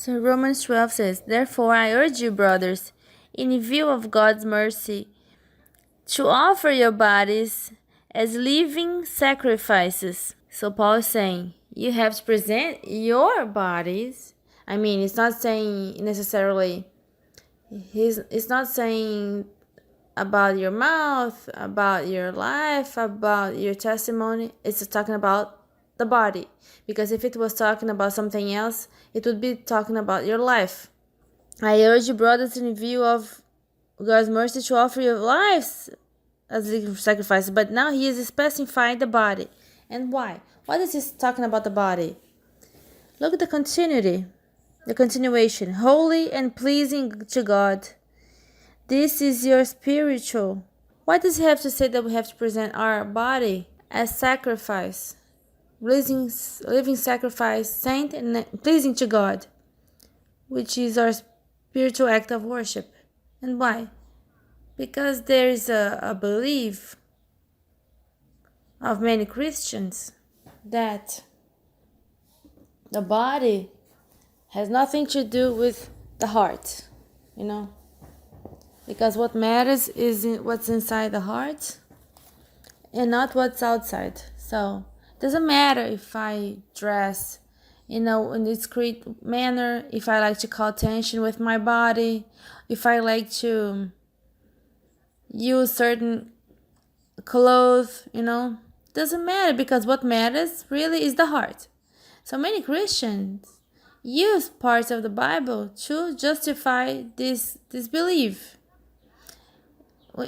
So Romans 12 says, "Therefore I urge you, brothers, in view of God's mercy, to offer your bodies as living sacrifices." So Paul is saying, you have to present your bodies. I mean, it's not saying necessarily, it's not saying about your mouth, about your life, about your testimony. It's just talking about the body. Because if it was talking about something else, it would be talking about your life. I urge you, brothers, in view of God's mercy, to offer your lives as a sacrifice. But now he is specifying the body. And why? What is he talking about the body? Look at the continuation. Holy and pleasing to God. This is your spiritual. Why does he have to say that we have to present our body as sacrifice? Living sacrifice, saint and pleasing to God, which is our spiritual act of worship. And why? Because there is a belief of many Christians that the body has nothing to do with the heart, because what matters is what's inside the heart and not what's outside. So it doesn't matter if I dress in a discreet manner, if I like to call attention with my body, if I like to use certain clothes, doesn't matter, because what matters really is the heart. So many Christians use parts of the Bible to justify this belief,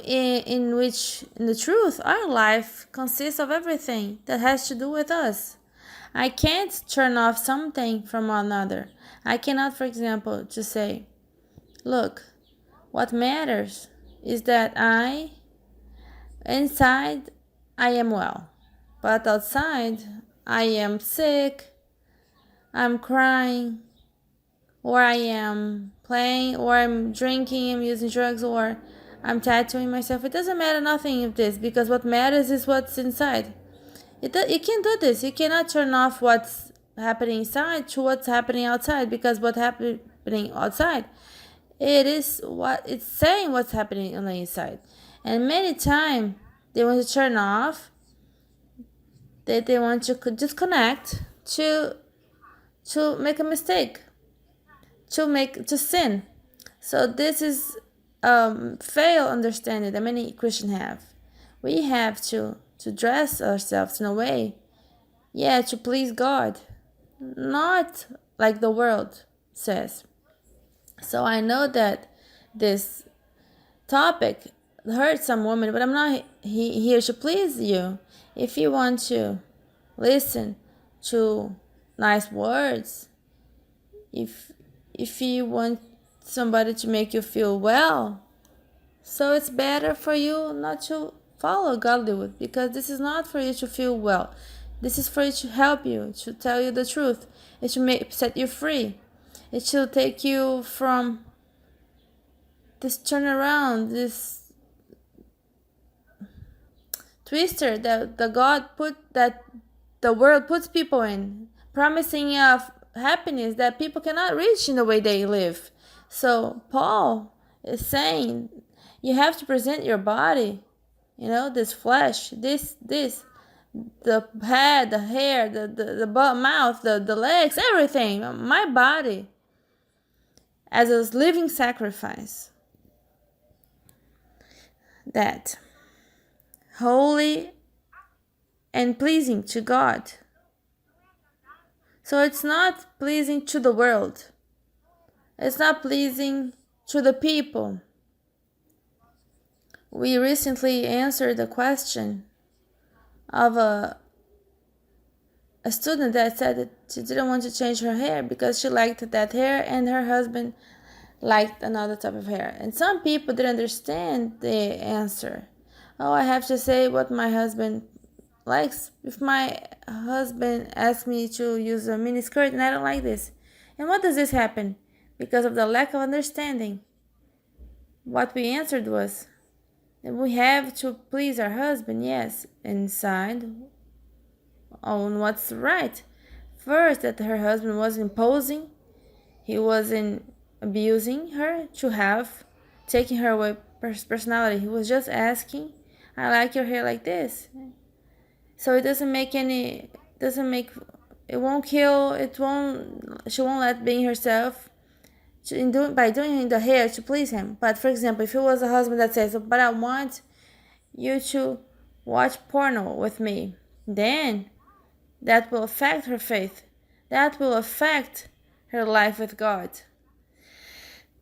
in which, in the truth, our life consists of everything that has to do with us. I can't turn off something from another. I cannot, for example, just say, look, what matters is that inside I am well, but outside I am sick, I'm crying, or I am playing, or I'm drinking, I'm using drugs, or I'm tattooing myself. It doesn't matter nothing of this, because what matters is what's inside. You can't do this. You cannot turn off what's happening inside to what's happening outside, because what's happening outside, it is what it's saying what's happening on the inside. And many times they want to turn off, that they want to disconnect to make a mistake, to sin. So this is fail understanding that many Christians have. We have to dress ourselves in a way, to please God, not like the world says. So I know that this topic hurts some women, but I'm not here to please you. If you want to listen to nice words, if you want somebody to make you feel well, so it's better for you not to follow godlywood, because this is not for you to feel well. This is for you to help you, to tell you the truth. It should set you free. It should take you from this turnaround, this twister that the world puts people in, promising of happiness that people cannot reach in the way they live. So Paul is saying you have to present your body, this flesh, this the head, the hair, the mouth, the legs, everything, my body, as a living sacrifice, that holy and pleasing to God. So it's not pleasing to the world. It's not pleasing to the people. We recently answered the question of a student that said that she didn't want to change her hair because she liked that hair and her husband liked another type of hair. And some people didn't understand the answer. Oh, I have to say what my husband likes. If my husband asks me to use a mini skirt and I don't like this, and what does this happen? Because of the lack of understanding. What we answered was that we have to please our husband, yes, inside on what's right. First, that her husband was imposing He wasn't abusing her to have taking her away personality. He was just asking, I like your hair like this. So it doesn't make it won't kill, she won't let being herself by doing the hair to please him. But for example, if it was a husband that says, but I want you to watch porno with me, then that will affect her faith. That will affect her life with God.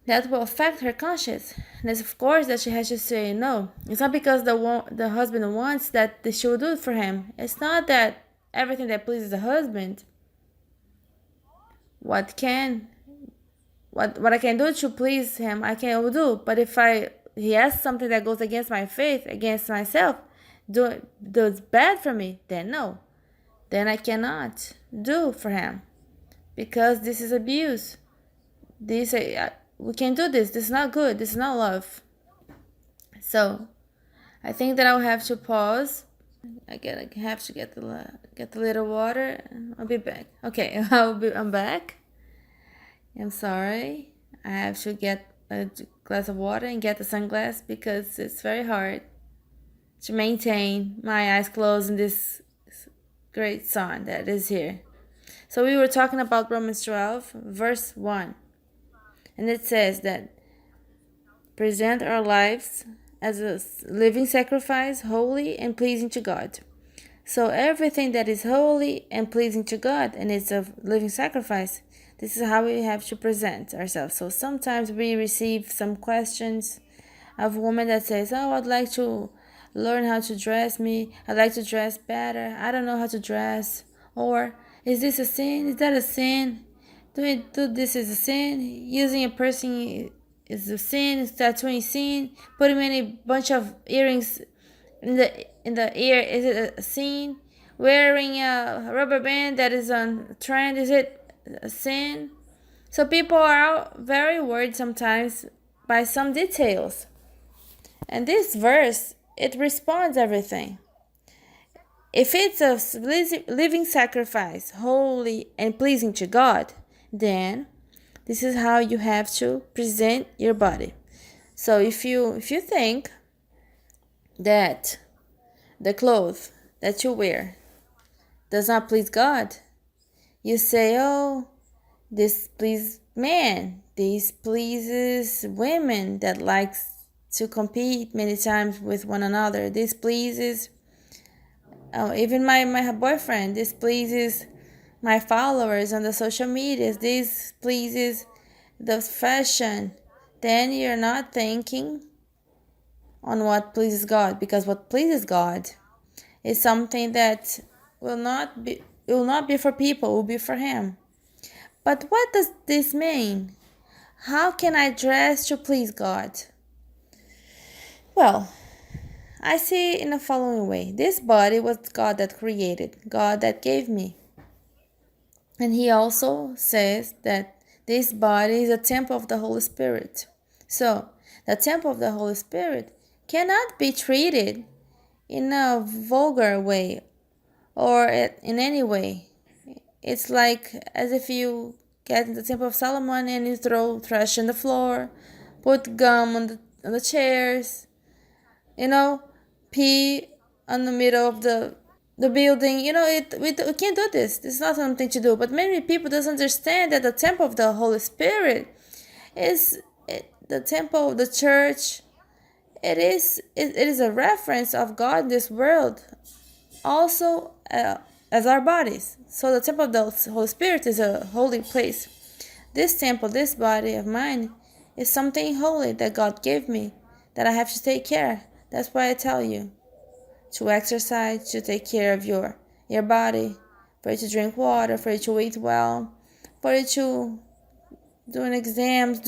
That will affect her conscience. And it's of course that she has to say no. It's not because the husband wants that she will do it for him. It's not that everything that pleases the husband, what I can do to please him, I can do. But if he has something that goes against my faith, against myself, does bad for me, then no. Then I cannot do for him, because this is abuse. We can't do this. This is not good. This is not love. So I think that I'll have to pause. I have to get the little water. I'll be back. Okay, I'm back. I'm sorry. I have to get a glass of water and get the sunglasses because it's very hard to maintain my eyes closed in this great sun that is here. So we were talking about Romans 12, verse 1. And it says that present our lives as a living sacrifice, holy and pleasing to God. So everything that is holy and pleasing to God and it's a living sacrifice, this is how we have to present ourselves. So sometimes we receive some questions of a woman that says, oh, I'd like to learn how to dress me. I'd like to dress better. I don't know how to dress. Or, is this a sin? Is that a sin? Do this is a sin? Using a piercing is a sin? Is tattooing sin? Putting a bunch of earrings in the ear, is it a sin? Wearing a rubber band that is on trend, is it a sin? So people are very worried sometimes by some details. And this verse, it responds everything. If it's a living sacrifice, holy and pleasing to God, then this is how you have to present your body. So if you think that the clothes that you wear does not please God, you say, oh, this pleases men, this pleases women that likes to compete many times with one another, this pleases even my boyfriend, this pleases my followers on the social medias, this pleases the fashion, then you're not thinking on what pleases God, because what pleases God is something that will not be for people, will be for Him. But what does this mean? How can I dress to please God? Well, I see it in the following way. This body was God that created, God that gave me. And He also says that this body is a temple of the Holy Spirit. So, the temple of the Holy Spirit cannot be treated in a vulgar way or in any way. It's like as if you get in the temple of Solomon and you throw trash on the floor, put gum on the chairs, pee on the middle of the building. We can't do this. This is not something to do. But many people doesn't understand that the temple of the Holy Spirit is the temple of the church. It is a reference of God in this world, also as our bodies. So the temple of the Holy Spirit is a holy place. This temple, this body of mine, is something holy that God gave me, that I have to take care. That's why I tell you to exercise, to take care of your body, for you to drink water, for you to eat well, for you to do your exams,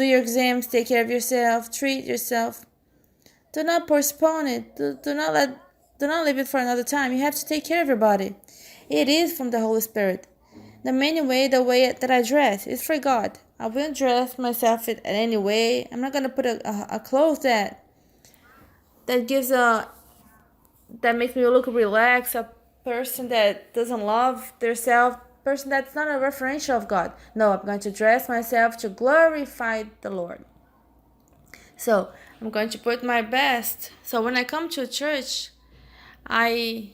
take care of yourself, treat yourself. Do not postpone it. Do not leave it for another time. You have to take care of your body. It is from the Holy Spirit. The way that I dress is for God. I won't dress myself in any way. I'm not gonna put a clothes that makes me look relaxed. A person that doesn't love themselves person that's not a referential of God. No, I'm going to dress myself to glorify the Lord. So I'm going to put my best. So when I come to church, I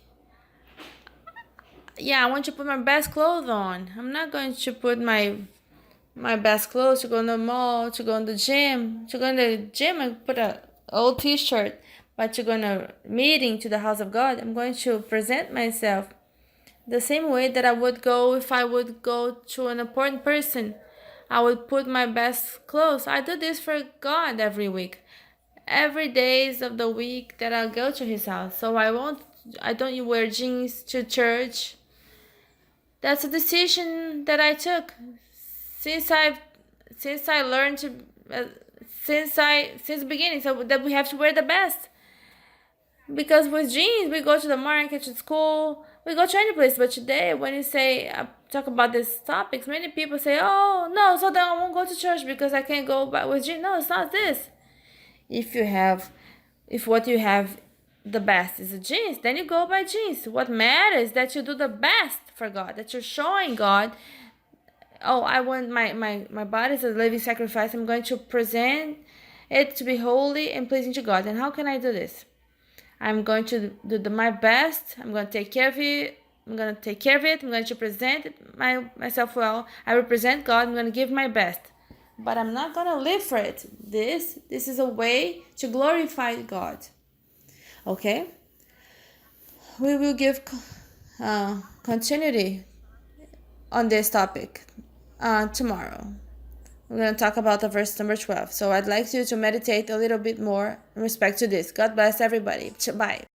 want to put my best clothes on. I'm not going to put my best clothes to go in the mall, to go in the gym. To go in the gym, I put a old t-shirt. But to go in a meeting to the house of God, I'm going to present myself the same way that I would go if I would go to an important person. I would put my best clothes. I do this for God every week. Every days of the week that I'll go to his house. So I don't wear jeans to church. That's a decision that I took since I learned to since the beginning. So that we have to wear the best. Because with jeans, we go to the market, to school, we go to any place. But today, when you say, talk about these topics, many people say, oh, no, so then I won't go to church because I can't go with jeans. No, it's not this. If what you have the best is a jeans, then you go by jeans. What matters is that you do the best for God, that you're showing God, oh, I want my body as a living sacrifice. I'm going to present it to be holy and pleasing to God. And how can I do this? I'm going to do my best. I'm going to take care of it. I'm going to present myself well. I represent God. I'm going to give my best. But I'm not going to live for it. This is a way to glorify God. Okay? We will give continuity on this topic tomorrow. We're going to talk about the verse number 12. So I'd like you to meditate a little bit more in respect to this. God bless everybody. Bye.